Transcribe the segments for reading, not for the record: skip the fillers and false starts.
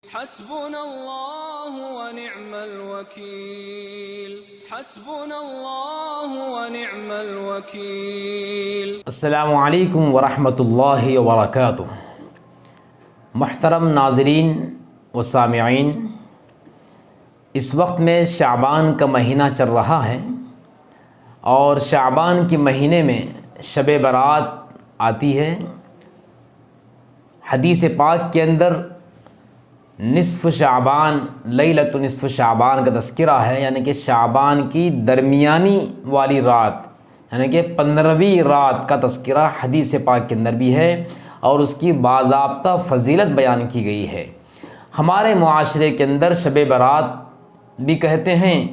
حسبنا اللہ ونعم الوکیل حسبنا اللہ ونعم الوکیل۔ السلام علیکم ورحمۃ اللہ وبرکاتہ۔ محترم ناظرین و سامعین، اس وقت میں شعبان کا مہینہ چل رہا ہے اور شعبان کے مہینے میں شب برات آتی ہے۔ حدیث پاک کے اندر نصف شعبان، لیلۃ نصف شعبان کا تذکرہ ہے، یعنی کہ شعبان کی درمیانی والی رات، یعنی کہ 15ویں رات کا تذکرہ حدیث پاک کے اندر بھی ہے اور اس کی باضابطہ فضیلت بیان کی گئی ہے۔ ہمارے معاشرے کے اندر شب برات بھی کہتے ہیں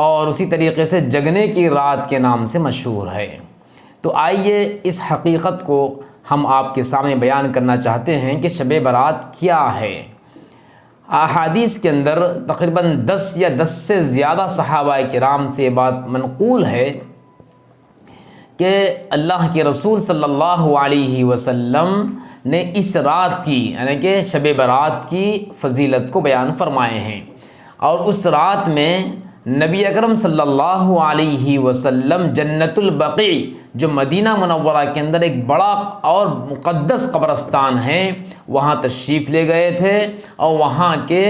اور اسی طریقے سے جگنے کی رات کے نام سے مشہور ہے۔ تو آئیے اس حقیقت کو ہم آپ کے سامنے بیان کرنا چاہتے ہیں کہ شب برات کیا ہے۔ احادیث کے اندر تقریباً 10 یا 10 سے زیادہ صحابہ کرام سے یہ بات منقول ہے کہ اللہ کے رسول صلی اللہ علیہ وسلم نے اس رات کی، یعنی کہ شب برات کی فضیلت کو بیان فرمائے ہیں، اور اس رات میں نبی اکرم صلی اللہ علیہ وسلم جنت البقیع، جو مدینہ منورہ کے اندر ایک بڑا اور مقدس قبرستان ہے، وہاں تشریف لے گئے تھے اور وہاں کے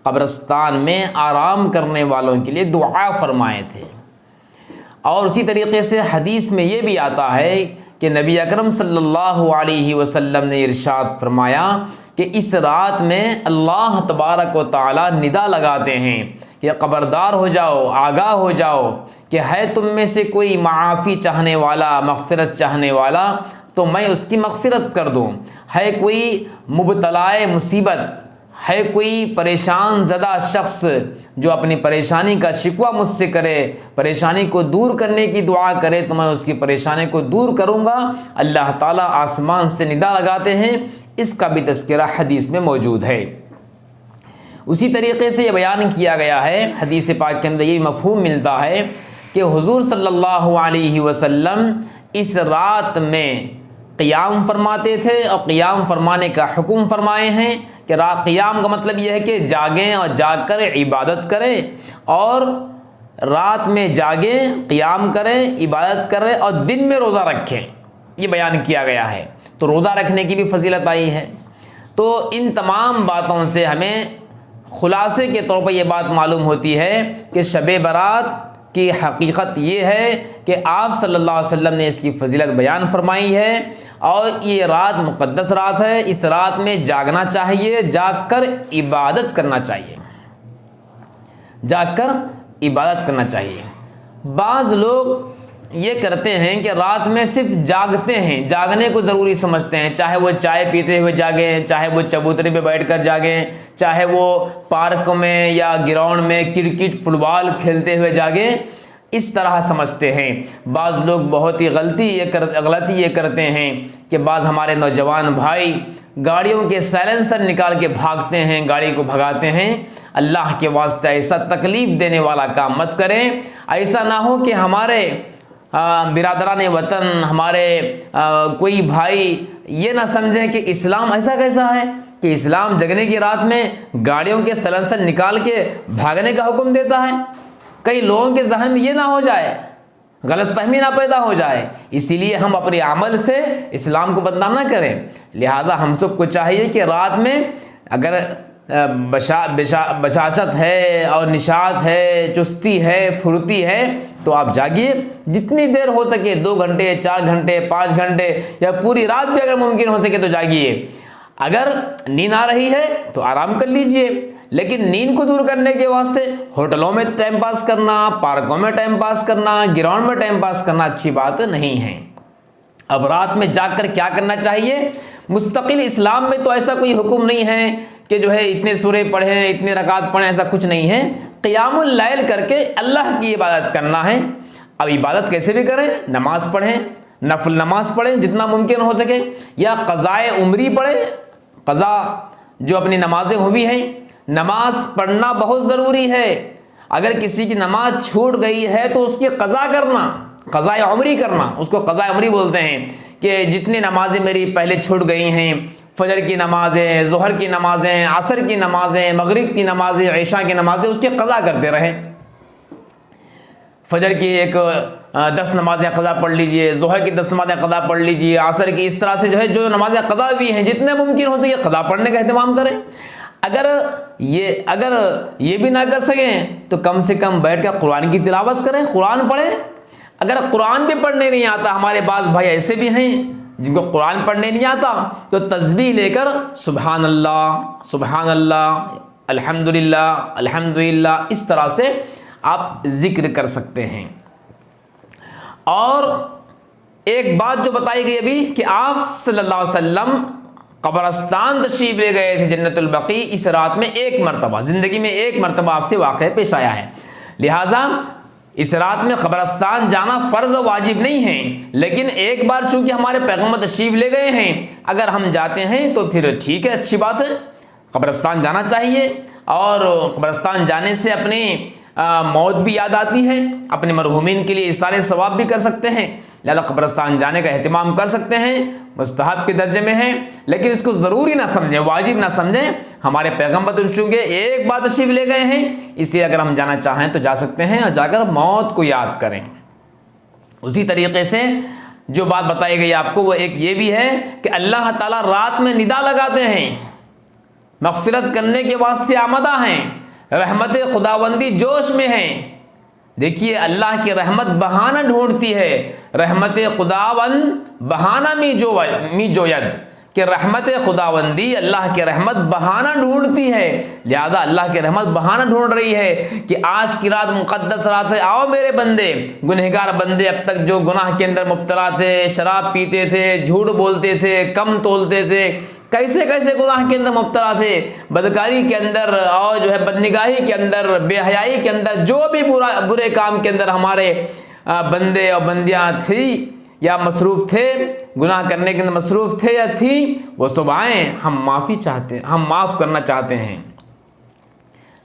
قبرستان میں آرام کرنے والوں کے لیے دعا فرمائے تھے۔ اور اسی طریقے سے حدیث میں یہ بھی آتا ہے کہ نبی اکرم صلی اللہ علیہ وسلم نے ارشاد فرمایا کہ اس رات میں اللہ تبارک و تعالی ندا لگاتے ہیں کہ خبردار ہو جاؤ، آگاہ ہو جاؤ کہ ہے تم میں سے کوئی معافی چاہنے والا، مغفرت چاہنے والا، تو میں اس کی مغفرت کر دوں۔ ہے کوئی مبتلائے مصیبت، ہے کوئی پریشان زدہ شخص جو اپنی پریشانی کا شکوہ مجھ سے کرے، پریشانی کو دور کرنے کی دعا کرے، تو میں اس کی پریشانی کو دور کروں گا۔ اللہ تعالیٰ آسمان سے ندا لگاتے ہیں، اس کا بھی تذکرہ حدیث میں موجود ہے۔ اسی طریقے سے یہ بیان کیا گیا ہے حدیث پاک کے اندر، یہ مفہوم ملتا ہے کہ حضور صلی اللہ علیہ وسلم اس رات میں قیام فرماتے تھے، اور قیام فرمانے کا حکم فرمائے ہیں کہ قیام کا مطلب یہ ہے کہ جاگیں اور جاگ کر عبادت کریں، اور رات میں جاگیں، قیام کریں، عبادت کریں اور دن میں روزہ رکھیں، یہ بیان کیا گیا ہے۔ تو روزہ رکھنے کی بھی فضیلت آئی ہے۔ تو ان تمام باتوں سے ہمیں خلاصے کے طور پر یہ بات معلوم ہوتی ہے کہ شب برات کی حقیقت یہ ہے کہ آپ صلی اللہ علیہ وسلم نے اس کی فضیلت بیان فرمائی ہے، اور یہ رات مقدس رات ہے، اس رات میں جاگنا چاہیے، جاگ کر عبادت کرنا چاہیے، جاگ کر عبادت کرنا چاہیے۔ بعض لوگ یہ کرتے ہیں کہ رات میں صرف جاگتے ہیں، جاگنے کو ضروری سمجھتے ہیں، چاہے وہ چائے پیتے ہوئے جاگیں، چاہے وہ چبوترے پہ بیٹھ کر جاگیں، چاہے وہ پارک میں یا گراؤنڈ میں کرکٹ فٹ بال کھیلتے ہوئے جاگیں، اس طرح سمجھتے ہیں۔ بعض لوگ بہت ہی غلطی یہ کرتے ہیں کہ بعض ہمارے نوجوان بھائی گاڑیوں کے سائلنسر نکال کے بھاگتے ہیں، گاڑی کو بھگاتے ہیں۔ اللہ کے واسطے ایسا تکلیف دینے والا کام مت کریں۔ ایسا نہ ہو کہ ہمارے برادران وطن، ہمارے کوئی بھائی یہ نہ سمجھیں کہ اسلام ایسا کیسا ہے کہ اسلام جگنے کی رات میں گاڑیوں کے سلنسر نکال کے بھاگنے کا حکم دیتا ہے۔ کئی لوگوں کے ذہن میں یہ نہ ہو جائے، غلط فہمی نہ پیدا ہو جائے، اسی لیے ہم اپنے عمل سے اسلام کو بدنام نہ کریں۔ لہذا ہم سب کو چاہیے کہ رات میں اگر بشاشت ہے اور نشاط ہے، چستی ہے، پھرتی ہے، تو آپ جاگیے، جتنی دیر ہو سکے، 2 گھنٹے، 4 گھنٹے، 5 گھنٹے، یا پوری رات بھی اگر ممکن ہو سکے تو جاگیے۔ اگر نیند آ رہی ہے تو آرام کر لیجئے، لیکن نیند کو دور کرنے کے واسطے ہوٹلوں میں ٹائم پاس کرنا، پارکوں میں ٹائم پاس کرنا، گراؤنڈ میں ٹائم پاس کرنا اچھی بات نہیں ہے۔ اب رات میں جاگ کر کیا کرنا چاہیے؟ مستقل اسلام میں تو ایسا کوئی حکم نہیں ہے کہ جو ہے اتنے سورے پڑھیں، اتنے رکعت پڑھیں، ایسا کچھ نہیں ہے۔ قیام اللیل کر کے اللہ کی عبادت کرنا ہے۔ اب عبادت کیسے بھی کریں، نماز پڑھیں، نفل نماز پڑھیں جتنا ممکن ہو سکے، یا قضائے عمری پڑھیں، قضا جو اپنی نمازیں ہوئی ہیں۔ نماز پڑھنا بہت ضروری ہے۔ اگر کسی کی نماز چھوٹ گئی ہے تو اس کی قضا کرنا، قضاء عمری کرنا، اس کو قضاء عمری بولتے ہیں، کہ جتنی نمازیں میری پہلے چھوٹ گئی ہیں فجر کی نمازیں، ظہر کی نمازیں، عصر کی نمازیں، مغرب کی نمازیں، عشاء کی نمازیں اس کی قضا کرتے رہیں۔ فجر کی ایک 10 نمازیں قضا پڑھ لیجئے، ظہر کی 10 نمازیں قضا پڑھ لیجئے، عصر کی، اس طرح سے جو ہے جو نمازیں قضا بھی ہیں جتنے ممکن ہو سکے قضا پڑھنے کا اہتمام کریں۔ اگر یہ بھی نہ کر سکیں تو کم سے کم بیٹھ کر قرآن کی تلاوت کریں، قرآن پڑھیں۔ اگر قرآن بھی پڑھنے نہیں آتا، ہمارے بعض بھائی ایسے بھی ہیں جن کو قرآن پڑھنے نہیں آتا، تو تسبیح لے کر سبحان اللہ سبحان اللہ، الحمدللہ الحمدللہ، اس طرح سے آپ ذکر کر سکتے ہیں۔ اور ایک بات جو بتائی گئی ابھی کہ آپ صلی اللہ علیہ وسلم قبرستان تشریف لے گئے تھے جنت البقیع، اس رات میں ایک مرتبہ، زندگی میں ایک مرتبہ آپ سے واقعہ پیش آیا ہے، لہٰذا اس رات میں قبرستان جانا فرض و واجب نہیں ہے، لیکن ایک بار چونکہ ہمارے پیغمبر تشریف لے گئے ہیں، اگر ہم جاتے ہیں تو پھر ٹھیک ہے، اچھی بات ہے، قبرستان جانا چاہیے۔ اور قبرستان جانے سے اپنی موت بھی یاد آتی ہے، اپنے مرحومین کے لیے اثار ثواب بھی کر سکتے ہیں، لہذا قبرستان جانے کا اہتمام کر سکتے ہیں، مستحب کے درجے میں ہے، لیکن اس کو ضروری نہ سمجھیں، واجب نہ سمجھیں۔ ہمارے پیغمبر چونکہ ایک بار تشریف لے گئے ہیں، اس لیے اگر ہم جانا چاہیں تو جا سکتے ہیں اور جا کر موت کو یاد کریں۔ اسی طریقے سے جو بات بتائی گئی آپ کو وہ ایک یہ بھی ہے کہ اللہ تعالیٰ رات میں ندا لگاتے ہیں، مغفرت کرنے کے واسطے آمدہ ہیں، رحمت خداوندی جوش میں ہیں۔ دیکھیے اللہ کی رحمت بہانہ ڈھونڈتی ہے، رحمت خداوند بہانہ می جوید، کہ رحمت خداوندی، اللہ کی رحمت بہانہ ڈھونڈتی ہے، لہذا اللہ کی رحمت بہانہ ڈھونڈ رہی ہے کہ آج کی رات مقدس رات ہے، آؤ میرے بندے، گنہگار بندے اب تک جو گناہ کے اندر مبتلا تھے، شراب پیتے تھے، جھوٹ بولتے تھے، کم تولتے تھے، کیسے کیسے گناہ کے اندر مبتلا تھے، بدکاری کے اندر اور جو ہے بدنگاہی کے اندر، بے حیائی کے اندر، جو بھی برے کام کے اندر ہمارے بندے اور بندیاں تھی یا مصروف تھے، گناہ کرنے کے اندر مصروف تھے یا تھی، وہ سب آئیں، ہم معاف کرنا چاہتے ہیں،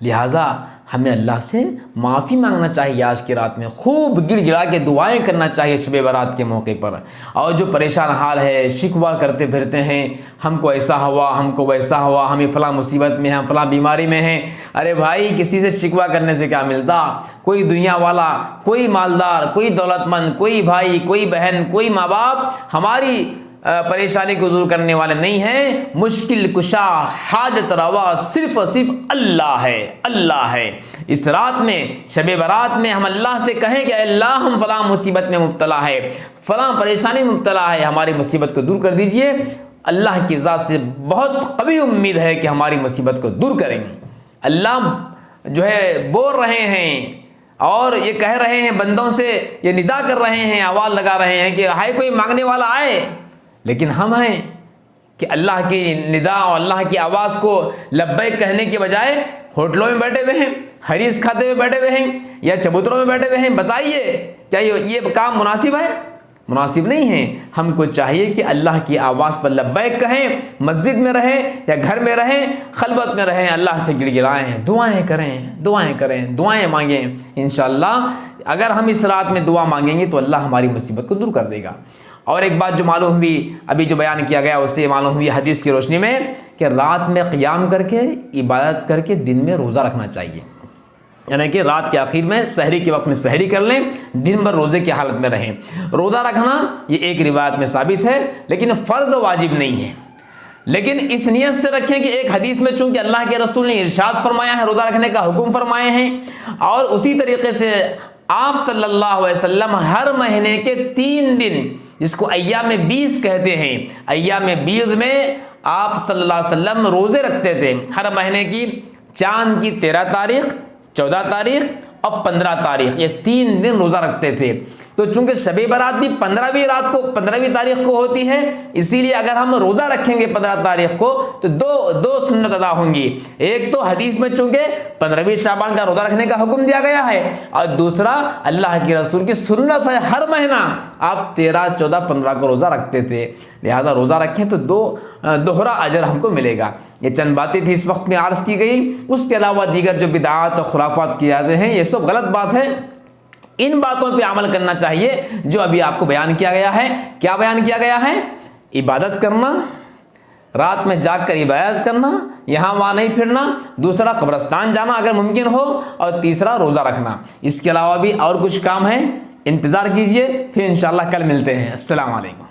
لہٰذا ہمیں اللہ سے معافی مانگنا چاہیے۔ آج کی رات میں خوب گڑ گڑا کے دعائیں کرنا چاہیے شب برات کے موقع پر۔ اور جو پریشان حال ہے، شکوہ کرتے پھرتے ہیں، ہم کو ایسا ہوا، ہم کو ویسا ہوا، ہمیں فلاں مصیبت میں ہیں، فلاں بیماری میں ہیں، ارے بھائی کسی سے شکوہ کرنے سے کیا ملتا؟ کوئی دنیا والا، کوئی مالدار، کوئی دولت مند، کوئی بھائی، کوئی بہن، کوئی ماں باپ ہماری پریشانی کو دور کرنے والے نہیں ہیں، مشکل کشا، حاجت روا صرف اور صرف اللہ ہے، اللہ ہے۔ اس رات میں، شب برات میں ہم اللہ سے کہیں کہ اے اللہ ہم فلاں مصیبت میں مبتلا ہے، فلاں پریشانی میں مبتلا ہے، ہماری مصیبت کو دور کر دیجئے۔ اللہ کی ذات سے بہت قوی امید ہے کہ ہماری مصیبت کو دور کریں گے۔ اللہ جو ہے بول رہے ہیں اور یہ کہہ رہے ہیں بندوں سے، یہ ندا کر رہے ہیں، آواز لگا رہے ہیں کہ ہائے کوئی مانگنے والا آئے، لیکن ہم ہیں کہ اللہ کی ندا اور اللہ کی آواز کو لبیک کہنے کے بجائے ہوٹلوں میں بیٹھے ہوئے ہیں، حریص کھاتے ہوئے بیٹھے ہوئے ہیں یا چبوتروں میں بیٹھے ہوئے ہیں۔ بتائیے کیا یہ کام مناسب ہے؟ مناسب نہیں ہے۔ ہم کو چاہیے کہ اللہ کی آواز پر لبیک کہیں، مسجد میں رہیں یا گھر میں رہیں، خلوت میں رہیں، اللہ سے گڑ گڑائیں، دعائیں کریں، دعائیں مانگیں۔ انشاءاللہ اگر ہم اس رات میں دعا مانگیں گے تو اللہ ہماری مصیبت کو دور کر دے گا۔ اور ایک بات جو معلوم ہوئی، ابھی جو بیان کیا گیا اس سے معلوم ہوئی حدیث کی روشنی میں، کہ رات میں قیام کر کے عبادت کر کے دن میں روزہ رکھنا چاہیے، یعنی کہ رات کے آخر میں سحری کے وقت میں سحری کر لیں، دن بھر روزے کی حالت میں رہیں۔ روزہ رکھنا یہ ایک روایت میں ثابت ہے، لیکن فرض و واجب نہیں ہے، لیکن اس نیت سے رکھیں کہ ایک حدیث میں چونکہ اللہ کے رسول نے ارشاد فرمایا ہے، روزہ رکھنے کا حکم فرمائے ہیں، اور اسی طریقے سے آپ صلی اللہ علیہ وسلم ہر مہینے کے 3 دن، جس کو ایام 20 کہتے ہیں، ایام 20 میں آپ صلی اللہ علیہ وسلم روزے رکھتے تھے، ہر مہینے کی چاند کی 13 تاریخ، 14 تاریخ اور 15 تاریخ، یہ 3 دن روزہ رکھتے تھے۔ تو چونکہ شب برات بھی 15ویں تاریخ کو ہوتی ہے، اسی لیے اگر ہم روزہ رکھیں گے 15 تاریخ کو تو دو سنت ادا ہوں گی۔ ایک تو حدیث میں چونکہ 15ویں شعبان کا روزہ رکھنے کا حکم دیا گیا ہے، اور دوسرا اللہ کے رسول کی سنت ہے، ہر مہینہ آپ 13، 14، 15 کو روزہ رکھتے تھے، لہذا روزہ رکھیں تو دوہرا اجر ہم کو ملے گا۔ یہ چند باتیں تھی اس وقت میں عرض کی گئی، اس کے علاوہ دیگر جو بدعات اور خرافات کیے جاتے ہیں یہ سب غلط بات ہے، ان باتوں پہ عمل کرنا چاہیے جو ابھی آپ کو بیان کیا گیا ہے۔ کیا بیان کیا گیا ہے؟ عبادت کرنا، رات میں جاگ کر عبادت کرنا، یہاں وہاں نہیں پھرنا، دوسرا قبرستان جانا اگر ممکن ہو، اور تیسرا روزہ رکھنا۔ اس کے علاوہ بھی اور کچھ کام ہے، انتظار کیجئے، پھر انشاءاللہ کل ملتے ہیں۔ السلام علیکم۔